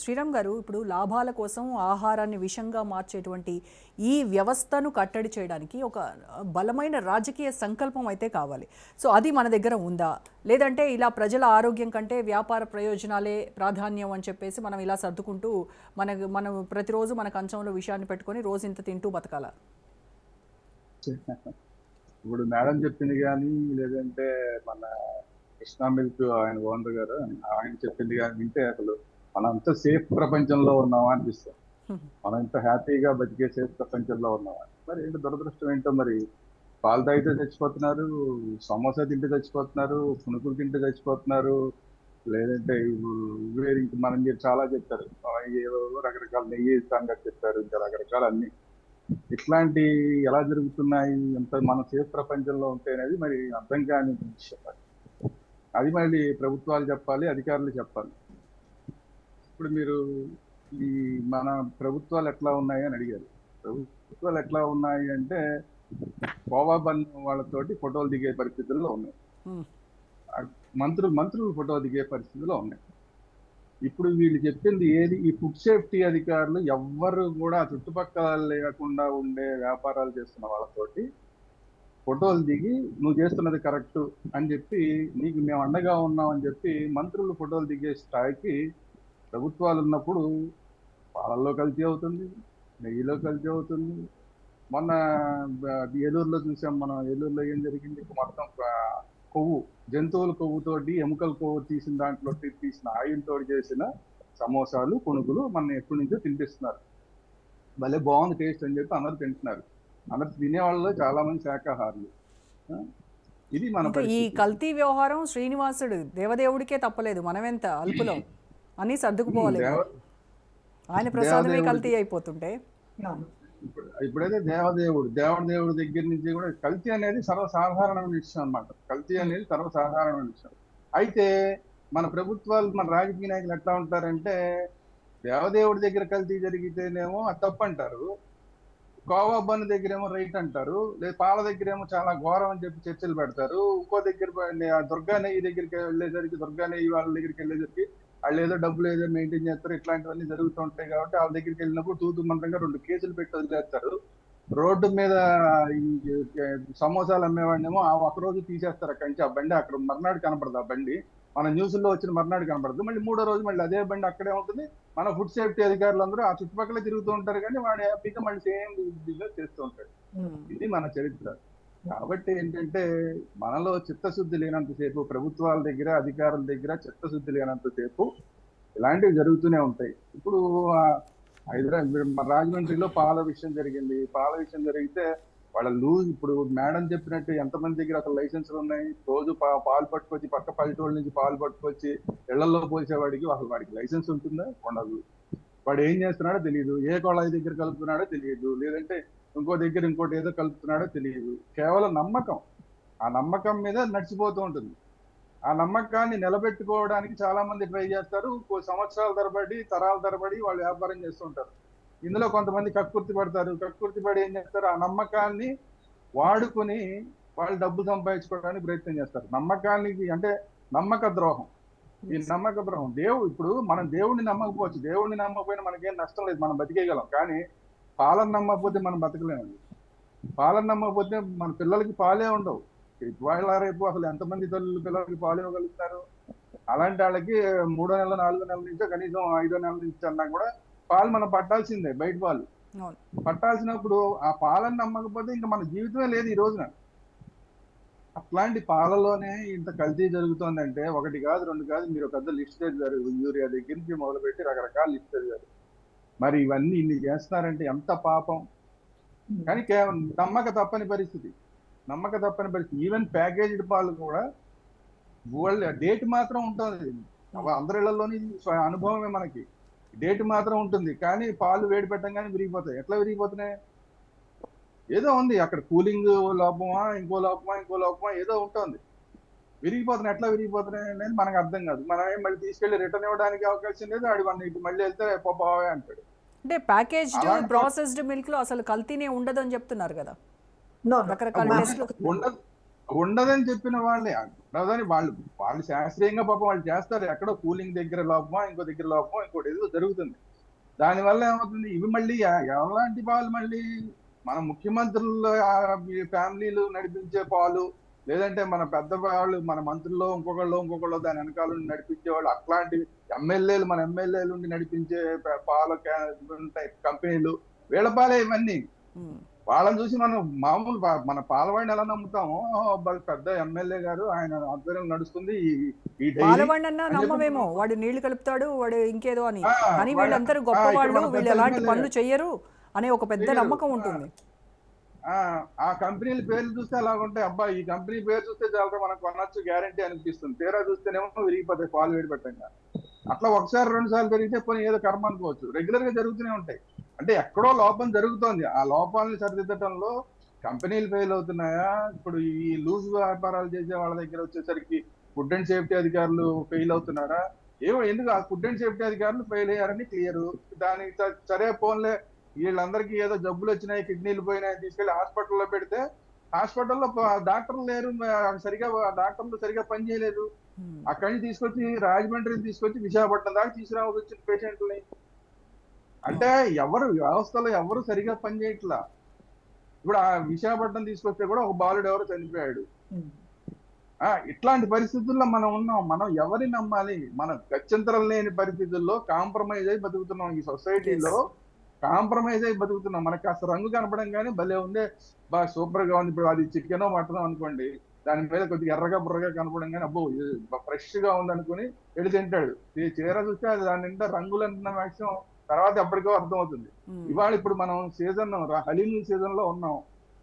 శ్రీరామ్ గారు, ఇప్పుడు లాభాల కోసం ఆహారాన్ని విషంగా మార్చేటువంటి ఈ వ్యవస్థను కట్టడి చేయడానికి ఒక బలమైన రాజకీయ సంకల్పం అయితే కావాలి. సో అది మన దగ్గర ఉందా? లేదంటే ఇలా ప్రజల ఆరోగ్యం కంటే వ్యాపార ప్రయోజనాలే ప్రాధాన్యం అని చెప్పేసి మనం ఇలా సర్దుకుంటూ మనం ప్రతిరోజు మన కంచంలో విషయాన్ని పెట్టుకొని రోజు ఇంత తింటూ బతకాలా? ఇప్పుడు మేడం చెప్పింది కానీ లేదంటే మన కృష్ణా మిల్క్ ఆయన ఓనర్ గారు ఆయన చెప్పింది కానీ వింటే అసలు మనం అంత సేఫ్ ప్రపంచంలో ఉన్నామా అనిపిస్తాం. మనం ఇంత హ్యాపీగా బతికే సేఫ్ ప్రపంచంలో ఉన్నామా? మరి ఏంటి దురదృష్టం ఏంటో మరి. పాలు తాగితే చచ్చిపోతున్నారు, సమోసా తింటే చచ్చిపోతున్నారు, పునుకులు తింటే చచ్చిపోతున్నారు, లేదంటే వేరే ఇంక మనం మీరు చాలా చెప్తారు, ఏవో రకరకాల నెయ్యి సంగతి చెప్పారు, ఇంకా రకరకాల అన్ని ఇట్లాంటి ఎలా జరుగుతున్నాయి ఎంత మన సేఫ్ ప్రపంచంలో ఉంటే అనేది మరి అర్థం కాని విషయం. అది మళ్ళీ ప్రభుత్వాలు చెప్పాలి, అధికారులు చెప్పాలి. ఇప్పుడు మీరు ఈ మన ప్రభుత్వాలు ఎట్లా ఉన్నాయి అని అడిగారు. ప్రభుత్వాలు ఎట్లా ఉన్నాయి అంటే కోవా బన్ వాళ్ళతోటి ఫోటోలు దిగే పరిస్థితుల్లో ఉన్నాయి, మంత్రులు ఫోటో దిగే పరిస్థితుల్లో ఉన్నాయి. ఇప్పుడు వీళ్ళు చెప్పింది ఏది? ఈ ఫుడ్ సేఫ్టీ అధికారులు ఎవ్వరు కూడా చుట్టుపక్కల లేకుండా ఉండే వ్యాపారాలు చేస్తున్న వాళ్ళతోటి ఫోటోలు దిగి నువ్వు చేస్తున్నది కరెక్ట్ అని చెప్పి నీకు మేము అండగా ఉన్నాం అని చెప్పి మంత్రులు ఫోటోలు దిగే స్థాయికి ప్రభుత్వాలు ఉన్నప్పుడు పాలల్లో కల్తీ అవుతుంది, నెయ్యిలో కల్తీ అవుతుంది. మొన్న ఏలూరులో చూసాం మనం. ఏలూరులో ఏం జరిగింది? మొత్తం కొవ్వు, జంతువుల కొవ్వుతోటి ఎముకల కొవ్వు తీసిన దాంట్లో తీసిన ఆయిల్ తోటి చేసిన సమోసాలు, పునుగులు మన ఎప్పటి నుంచో తినిపిస్తున్నారు. భలే బాగుంది టేస్ట్ అని చెప్పి అందరూ తింటున్నారు. అందరు తినేవాళ్ళలో చాలా మంది శాకాహారులు. ఇది మన ఈ కల్తీ వ్యవహారం శ్రీనివాసుడు దేవదేవుడికే తప్పలేదు, మనమెంత అల్పులం అని సర్దుకుపోవాలి. ఆయన ప్రసాదమే కల్తీ అయిపోతుంటే ఇప్పుడైతే దేవుడి దగ్గర నుంచి కూడా కల్తీ అనేది సర్వసాధారణమైన విషయం అన్నమాట. కల్తీ అనేది సర్వసాధారణమైన విషయం. అయితే మన ప్రభుత్వాలు, మన రాజకీయ నాయకులు ఎట్లా ఉంటారంటే దేవదేవుడి దగ్గర కల్తీ జరిగితేనేమో అది తప్పు అంటారు, కోవా బన్ దగ్గర ఏమో రైట్ అంటారు, లేదా పాల దగ్గర ఏమో చాలా ఘోరం అని చెప్పి చర్చలు పెడతారు. ఇంకో దగ్గర దుర్గా నెయ్యి దగ్గరికి వెళ్ళేసరికి, దుర్గా నెయ్యి వాళ్ళ దగ్గరికి వెళ్ళేసరికి వాళ్ళు ఏదో డబ్బులు ఏదో మెయింటైన్ చేస్తారు. ఇట్లాంటివన్నీ జరుగుతూ ఉంటాయి కాబట్టి వాళ్ళ దగ్గరికి వెళ్ళినప్పుడు తూతు మంత్రంగా 2 కేసులు పెట్టి వదిలేస్తారు. రోడ్డు మీద ఈ సమోసాలు అమ్మేవాడినేమో ఆ ఒకరోజు తీసేస్తారు అక్కడి నుంచి. ఆ బండి అక్కడ మర్నాడు కనపడదు. ఆ బండి మన న్యూస్లో వచ్చిన మర్నాడు కనపడదు. మళ్ళీ 3వ రోజు మళ్ళీ అదే బండి అక్కడే ఉంటుంది. మన ఫుడ్ సేఫ్టీ అధికారులు అందరూ ఆ చుట్టుపక్కల తిరుగుతూ ఉంటారు, కానీ వాడు హ్యాపీగా మళ్ళీ సేమ్ చేస్తూ ఉంటాడు. ఇది మన చరిత్ర. కాబట్టి ఏంటంటే మనలో చిత్తశుద్ధి లేనంతసేపు, ప్రభుత్వాల దగ్గర అధికారుల దగ్గర చిత్తశుద్ధి లేనంతసేపు ఇలాంటివి జరుగుతూనే ఉంటాయి. ఇప్పుడు రాజమండ్రిలో పాల విషయం జరిగింది. పాల విషయం జరిగితే వాళ్ళ ఇప్పుడు మేడం చెప్పినట్టు ఎంతమంది దగ్గర అసలు లైసెన్సులు ఉన్నాయి? రోజు పాలు పట్టుకొచ్చి పక్క పల్లెటూళ్ళ నుంచి పాలు పట్టుకొచ్చి ఇళ్లలో పోసేవాడికి అసలు వాడికి లైసెన్స్ ఉంటుందా? ఉండదు. వాడు ఏం చేస్తున్నాడో తెలియదు, ఏ కొళాయి దగ్గర కలుపుతున్నాడో తెలియదు, లేదంటే ఇంకో దగ్గర ఇంకోటి ఏదో కలుపుతున్నాడో తెలియదు. కేవలం నమ్మకం, ఆ నమ్మకం మీద నడిచిపోతూ ఉంటుంది. ఆ నమ్మకాన్ని నిలబెట్టుకోవడానికి చాలా మంది ట్రై చేస్తారు. సంవత్సరాల తరబడి, తరాల తరబడి వాళ్ళు వ్యాపారం చేస్తుంటారు. ఇందులో కొంతమంది కక్కుర్తి పడతారు. కక్కుర్తి పడి ఏం చేస్తారు? ఆ నమ్మకాన్ని వాడుకొని వాళ్ళు డబ్బు సంపాదించుకోవడానికి ప్రయత్నం చేస్తారు. నమ్మకానికి అంటే నమ్మక ద్రోహం. ఈ నమ్మక ద్రోహం ఇప్పుడు మనం దేవుడిని నమ్మకపోవచ్చు, దేవుడిని నమ్మకపోయినా మనకేం నష్టం లేదు, మనం బతికేయగలం. కానీ పాలన నమ్మకపోతే మనం బతకలేమండి. పాలన నమ్మకపోతే మన పిల్లలకి పాలే ఉండవు. ఇవాళ రేపు అసలు ఎంతమంది తల్లులు పిల్లలకి పాలు ఇవ్వగలుగుతారు? అలాంటి వాళ్ళకి 3వ నెల, 4వ నెల నుంచో, కనీసం 5వ నెల నుంచి అన్నా కూడా పాలు మనం పట్టాల్సిందే, బయట పాలు పట్టాల్సినప్పుడు ఆ పాలను నమ్మకపోతే ఇంకా మన జీవితమే లేదు ఈ రోజున. అట్లాంటి పాలలోనే ఇంత కల్తీ జరుగుతుందంటే ఒకటి కాదు, 2 కాదు, మీరు పెద్ద లిస్ట్ చదివారు. యూరియా దగ్గర నుంచి మొదలుపెట్టి రకరకాల లిస్ట్ చదివారు. మరి ఇవన్నీ ఇన్ని చేస్తున్నారంటే ఎంత పాపం. కానీ కేవలం నమ్మక తప్పని పరిస్థితి. ఈవెన్ ప్యాకేజ్డ్ పాలు కూడా డేట్ మాత్రం ఉంటుంది. అందరి ఇళ్లలోని అనుభవమే మనకి. డేట్ మాత్రం ఉంటుంది, కానీ పాలు వేడి పెట్టంగానే విరిగిపోతాయి. ఎట్లా విరిగిపోతున్నాయి? ఏదో ఉంది అక్కడ, కూలింగ్ లోపమా, ఇంకో లోపమా ఏదో ఉంటుంది. విరిగిపోతున్నాయి. ఎట్లా విరిగిపోతున్నాయి అనేది మనకు అర్థం కాదు. మనం మళ్ళీ తీసుకెళ్లి రిటర్న్ ఇవ్వడానికి అవకాశం లేదు. ఆడి మళ్ళీ వెళ్తే పోవే అంటాడు. అంటే ప్యాకేజ్డ్ ప్రాసెస్డ్ మిల్క్ లో అసలు కల్తీనే ఉండదు అని చెప్తున్నారు కదా రకరకాల టెస్ట్లు. ఉండదని చెప్పిన వాళ్ళే ఉండదని వాళ్ళు వాళ్ళు శాస్త్రీయంగా పాపం వాళ్ళు చేస్తారు. ఎక్కడో కూలింగ్ దగ్గర లోపమో ఇంకో దగ్గర లోపమో ఇంకోటి ఏదో జరుగుతుంది. దానివల్ల ఏమవుతుంది, ఇవి మళ్ళీ ఎలాంటి పాలు మళ్ళీ మన ముఖ్యమంత్రుల ఫ్యామిలీలు నడిపించే పాలు, లేదంటే మన పెద్దవాళ్ళు మన మంత్రుల్లో ఇంకొకళ్ళు దాని వెనకాల నుండి నడిపించే వాళ్ళు, అట్లాంటి ఎమ్మెల్యేలు మన ఎమ్మెల్యేలు నుండి నడిపించే పాల ఉంటాయి కంపెనీలు, వీళ్ళ పాలే ఇవన్నీ. ఉమ్. వాళ్ళని చూసి మనం మామూలు మన పాలవాడిని ఎలా నమ్ముతామో, పెద్ద ఎమ్మెల్యే గారు ఆయన ఆధ్వర్యం నడుస్తుంది ఈ డైరీ పాలవాడినన్నా అని చెప్పి నమ్మమేమో, వాడు నీళ్లు కలుపుతాడు, వాడు ఇంకేదో అని. ఆ, కానీ వాళ్ళ వీళ్ళందరూ ఇక్కడ గొప్పవాళ్ళు, మన వీళ్ళు పెద్ద ఎలాంటి ఎమ్మెల్యే పనులు చెయ్యరు అనే ఒక పెద్ద చెయ్యరు. నమ్మకం ఉంటుంది. ఆ కంపెనీల పేర్లు చూస్తే అలా ఉంటాయి. అబ్బా ఈ కంపెనీ పేరు చూస్తే చాలా మనం కొనొచ్చు గ్యారంటీ అనిపిస్తుంది. తీరా చూస్తేనేమో విరిగిపోతాయి పాలు వేడిపెట్టంగా. అట్లా ఒకసారి 2 సార్లు జరిగితే పోనీ ఏదో కర్మ అనుకోవచ్చు. రెగ్యులర్ గా జరుగుతూనే ఉంటాయి. అంటే ఎక్కడో లోపం జరుగుతోంది. ఆ లోపాలను సరిదిద్దటంలో కంపెనీలు ఫెయిల్ అవుతున్నాయా, ఇప్పుడు ఈ లూజ్ వ్యాపారాలు చేసే వాళ్ళ దగ్గర వచ్చేసరికి ఫుడ్ అండ్ సేఫ్టీ అధికారులు ఫెయిల్ అవుతున్నారా, ఏమో ఎందుకు ఆ ఫుడ్ అండ్ సేఫ్టీ అధికారులు ఫెయిల్ అయ్యారని క్లియర్. దానికి సరే ఫోన్లే, వీళ్ళందరికీ ఏదో జబ్బులు వచ్చినాయి, కిడ్నీలు పోయినాయి తీసుకెళ్లి హాస్పిటల్లో పెడితే హాస్పిటల్లో డాక్టర్లు లేరు, డాక్టర్లు సరిగా పని చేయలేదు. ఉమ్. అక్కడి నుంచి తీసుకొచ్చి రాజమండ్రిని తీసుకొచ్చి విశాఖపట్నం దాకా తీసుకురావాల్సి వచ్చిన పేషెంట్లని. అంటే ఎవరు వ్యవస్థలో ఎవరు సరిగా పని చేయట్లా. ఇప్పుడు ఆ విశాఖపట్నం తీసుకొస్తే కూడా ఒక బాలుడు ఎవరో చనిపోయాడు. ఉమ్. ఇట్లాంటి పరిస్థితుల్లో మనం ఉన్నాం. మనం ఎవరిని నమ్మాలి? మనం గత్యంతరం లేని పరిస్థితుల్లో కాంప్రమైజ్ అయి బతుకుతున్నాం. ఈ సొసైటీలో కాంప్రమైజ్ అయి బతుకుతున్నాం. మనకు కాస్త రంగు కనపడం కానీ భలే ఉందే, బాగా సూపర్ గా ఉంది. ఇప్పుడు అది చికెనో మటనో అనుకోండి, దాని మీద కొద్దిగా ఎర్రగా బుర్రగా కనపడం కానీ అబ్బో ఫ్రెష్ గా ఉంది అనుకుని వెళ్ళి తింటాడు. ఈ చీర చూస్తే అది దాని నిండా రంగులు అంటున్న విషయం తర్వాత ఎప్పటికో అర్థం అవుతుంది. ఉమ్. ఇవాళ ఇప్పుడు మనం సీజన్ హలీం సీజన్ లో ఉన్నాం.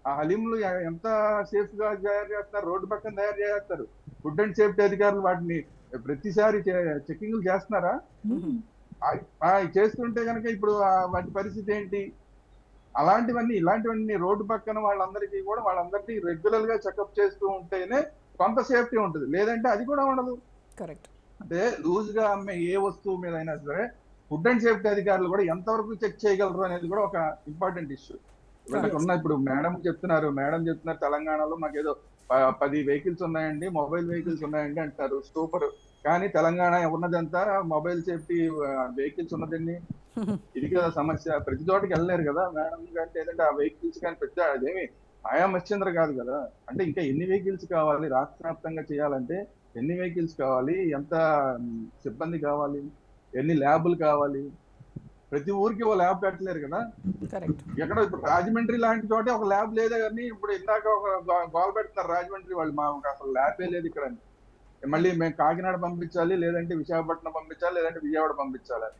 ఆ హలీంలు ఎంత సేఫ్ గా తయారు చేస్తారు, రోడ్డు పక్కన తయారు చేస్తారు. ఫుడ్ అండ్ సేఫ్టీ అధికారులు వాటిని ప్రతిసారి చెకింగ్లు చేస్తున్నారా? ఉమ్. చేస్తుంటే కనుక ఇప్పుడు వాటి పరిస్థితి ఏంటి? ఇలాంటివన్నీ రోడ్డు పక్కన వాళ్ళందరికీ రెగ్యులర్ గా చెకప్ చేస్తూ ఉంటేనే కొంత సేఫ్టీ ఉంటుంది. లేదంటే అది కూడా ఉండదు. కరెక్ట్. అంటే లూజ్ గా అమ్మే ఏ వస్తువు మీద అయినా సరే ఫుడ్ అండ్ సేఫ్టీ అధికారులు కూడా ఎంతవరకు చెక్ చేయగలరు అనేది కూడా ఒక ఇంపార్టెంట్ ఇష్యూ. ఇప్పుడు మేడం చెప్తున్నారు తెలంగాణలో మాకేదో 10 వెహికల్స్ ఉన్నాయండి, మొబైల్ వెహికల్స్ ఉన్నాయండి అంటారు. సూపర్. కానీ తెలంగాణ ఉన్నదంతా మొబైల్ సేఫ్టీ వెహికల్స్ ఉన్నదండి. ఇది కదా సమస్య. ప్రతి చోటకి వెళ్ళలేరు కదా మేడం కంటే, ఏదంటే ఆ వెహికల్స్ కానీ పెద్ద అదేమి ఆయా మత్స్యంద్ర కాదు కదా. అంటే ఇంకా ఎన్ని వెహికల్స్ కావాలి రాష్ట్ర వ్యాప్తంగా చేయాలంటే? ఎన్ని వెహికల్స్ కావాలి, ఎంత సిబ్బంది కావాలి, ఎన్ని ల్యాబులు కావాలి? ప్రతి ఊరికి ఓ ల్యాబ్ పెట్టలేరు కదా. కరెక్ట్. ఎక్కడ ఇప్పుడు రాజమండ్రి లాంటి చోటే ఒక ల్యాబ్ లేదే కానీ ఇప్పుడు ఇందాక ఒక గోల్ పెడుతున్నారు రాజమండ్రి వాళ్ళు, మాకు అసలు ల్యాబే లేదు ఇక్కడ. మళ్ళీ మేము కాకినాడ పంపించాలి, లేదంటే విశాఖపట్నం పంపించాలి, లేదంటే విజయవాడ పంపించాలి.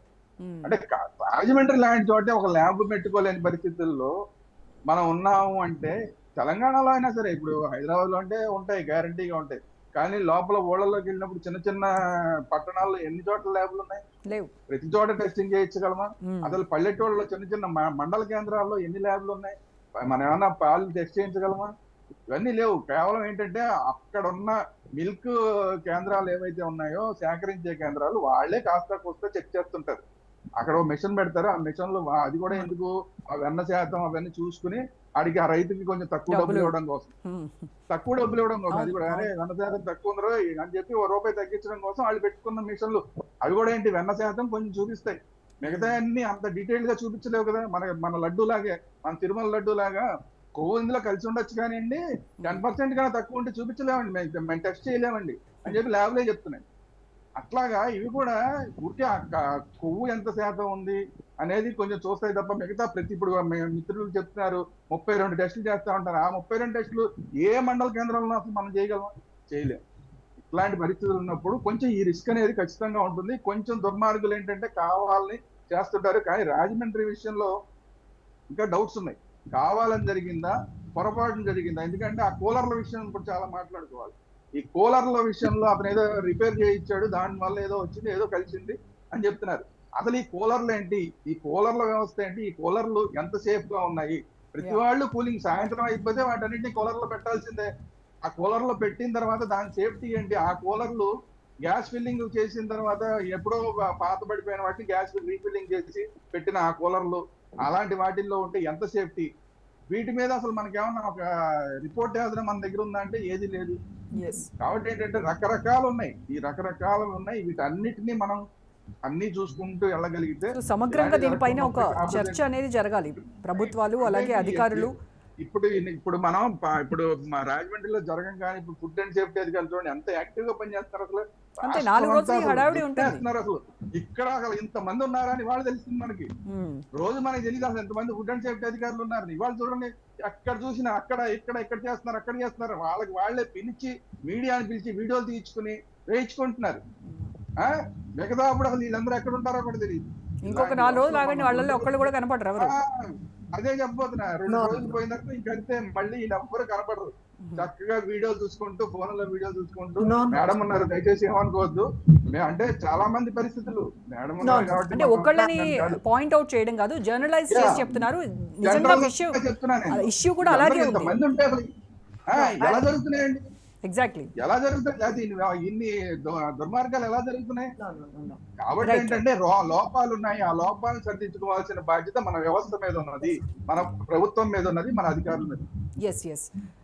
అంటే రాజమండ్రి లాంటి చోటే ఒక ల్యాబ్ పెట్టుకోలేని పరిస్థితుల్లో మనం ఉన్నాము అంటే, తెలంగాణలో అయినా సరే, ఇప్పుడు హైదరాబాద్ లో అంటే ఉంటాయి, గ్యారంటీగా ఉంటాయి. కానీ లోపల ఊళ్ళలోకి వెళ్ళినప్పుడు చిన్న చిన్న పట్టణాల్లో ఎన్ని చోట్ల ల్యాబ్లు ఉన్నాయి? లేవు. ప్రతి చోట టెస్టింగ్ చేయించగలమా? అసలు పల్లెటూళ్ళలో చిన్న చిన్న మండల కేంద్రాల్లో ఎన్ని ల్యాబ్లు ఉన్నాయి? మనం ఏమన్నా పాలు టెస్ట్ చేయించగలమా? ఇవన్నీ లేవు. కేవలం ఏంటంటే అక్కడ ఉన్న మిల్క్ కేంద్రాలు ఏవైతే ఉన్నాయో, సేకరించే కేంద్రాలు, వాళ్ళే కాస్త కోస్త చెక్ చేస్తుంటారు. అక్కడ మిషన్ పెడతారు. ఆ మిషన్ లో అది కూడా ఎందుకు, ఆ వెన్న శాతం అవన్నీ చూసుకుని ఆడికి ఆ రైతుకి కొంచెం తక్కువ డబ్బులు ఇవ్వడం కోసం, అది కూడా అరే వెన్న శాతం తక్కువ ఉందరో అని చెప్పి ₹1 తగ్గించడం కోసం వాళ్ళు పెట్టుకున్న మిషన్లు. అవి కూడా ఏంటి, వెన్న శాతం కొంచెం చూపిస్తాయి. మిగతా అన్ని అంత డీటెయిల్ గా చూపించలేవు కదా. మన లడ్డు లాగే, మన తిరుమల లడ్డు లాగా కొవ్వు ఇందులో కలిసి ఉండొచ్చు కానివ్వండి, 10% కన్నా తక్కువ ఉంటే చూపించలేమండి, మేము టెస్ట్ చేయలేమండి అని చెప్పి ల్యాబ్లే చెప్తున్నాయి. అట్లాగా ఇవి కూడా ఊరికే కొవ్వు ఎంత శాతం ఉంది అనేది కొంచెం చూస్తాయి తప్ప మిగతా ఇప్పుడు మిత్రులు చెప్తున్నారు 32 టెస్టులు చేస్తా ఉంటారు. ఆ 32 టెస్టులు ఏ మండల కేంద్రంలో అసలు మనం చేయగలమా? చేయలేం. ఇట్లాంటి పరిస్థితులు ఉన్నప్పుడు కొంచెం ఈ రిస్క్ అనేది ఖచ్చితంగా ఉంటుంది. కొంచెం దుర్మార్గులు ఏంటంటే కావాలని చేస్తుంటారు. కానీ రాజమండ్రి విషయంలో ఇంకా డౌట్స్ ఉన్నాయి. కావాలని జరిగిందా, పొరపాటున జరిగిందా? ఎందుకంటే ఆ కూలర్ల విషయం ఇప్పుడు చాలా మాట్లాడుకోవాలి. ఈ కూలర్ల విషయంలో అతను ఏదో రిపేర్ చేయించాడు, దాని వల్ల ఏదో వచ్చింది, ఏదో కలిసింది అని చెప్తున్నారు. అసలు ఈ కూలర్లు ఏంటి, ఈ కూలర్ల వ్యవస్థ ఏంటి, ఈ కూలర్లు ఎంత సేఫ్ గా ఉన్నాయి? ప్రతి వాళ్ళు కూలింగ్ సాయంత్రం అయిపోతే వాటన్నింటినీ కూలర్లో పెట్టాల్సిందే. ఆ కూలర్లో పెట్టిన తర్వాత దాని సేఫ్టీ ఏంటి? ఆ కూలర్లు గ్యాస్ ఫిల్లింగ్ చేసిన తర్వాత ఎప్పుడో పాత పడిపోయిన వాటిని గ్యాస్ రీఫిల్లింగ్ చేసి పెట్టిన ఆ కూలర్లు అలాంటి వాటిల్లో ఉంటే ఎంత సేఫ్టీ? వీటి మీద అసలు మనకేమన్నా ఒక రిపోర్ట్ ఏదైనా మన దగ్గర ఉందా అంటే ఏది లేదు. ఎస్. కాబట్టి ఏంటంటే రకరకాలు ఉన్నాయి, ఈ రకరకాలు ఉన్నాయి, వీటన్నిటిని మనం అన్ని చూసుకుంటూ వెళ్ళగలిగితే సో సమగ్రంగా ఇలాంటి దీనిపైన ఒక జరగకుండా చర్చ అనేది జరగాలి. ప్రభుత్వాలు అంటే అలాగే అధికారులు. ఇప్పుడు మనం ఇప్పుడు మా రాజమండ్రిలో జరగంగానే ఇప్పుడు ఫుడ్ అండ్ సేఫ్టీ అధికారులు చూడండి ఎంత యాక్టివ్ గా పనిచేస్తున్నారు అసలు. అంతే, రాష్ట్రం 4 అంతా రోజులు ఈ అసలు హడావిడి ఉంటుంది. గుర్తేస్తున్నారు అసలు. ఇక్కడ అసలు ఇంతమంది ఉన్నారా అని ఇవాళ తెలుస్తుంది మనకి. రోజు మనకి తెలియదు అసలు ఎంతమంది ఫుడ్ అండ్ సేఫ్టీ అధికారులు ఉన్నారు. ఇవాళ చూడండి ఎక్కడ చూసినా అక్కడ ఇక్కడ చేస్తున్నారు, అక్కడ చేస్తున్నారు. వాళ్ళకి వాళ్ళే పిలిచి మీడియాని పిలిచి వీడియోలు తీయించుకుని వేయించుకుంటున్నారు. మిగతా అప్పుడు అసలు వీళ్ళందరూ ఎక్కడ ఉంటారో కూడా తెలియదు. ఇంకొక 4 రోజులు ఆగండి, వాళ్ళల్లో ఒక్కళ్ళు కూడా కనపడరు ఎవరు. అదే చెప్పబోతున్నా, 2 రోజులు పోయిన తర్వాత ఇంకంతే మళ్ళీ వీళ్ళెవ్వరు కనపడరు. చక్కగా వీడియోలు చూసుకుంటూ ఫోన్లో వీడియోలు చూసుకుంటూ మేడం ఉన్నారు దయచేసి ఏమనుకోవద్దు, అంటే చాలా మంది పరిస్థితులు మేడం ఉన్నారు కాబట్టి అంటే ఒకళ్ళని పాయింట్ అవుట్ చేయడం కాదు, జర్నలైజ్ చేసి చెప్తున్నారు. నిజంగా ఇష్యూ కూడా అలాగే ఉంది. మంది ఉంటే అసలు ఎలా జరుగుతున్నాయండి? ఎగ్జాక్ట్లీ ఎలా జరుగుతాయి ఇన్ని దుర్మార్గాలు ఎలా జరుగుతున్నాయి? కాబట్టి ఏంటంటే లోపాలు ఉన్నాయి, ఆ లోపాలను సరిదిద్దుకోవాల్సిన బాధ్యత మన వ్యవస్థ మీద ఉన్నది, మన ప్రభుత్వం మీద ఉన్నది, మన అధికారుల మీద. ఎస్.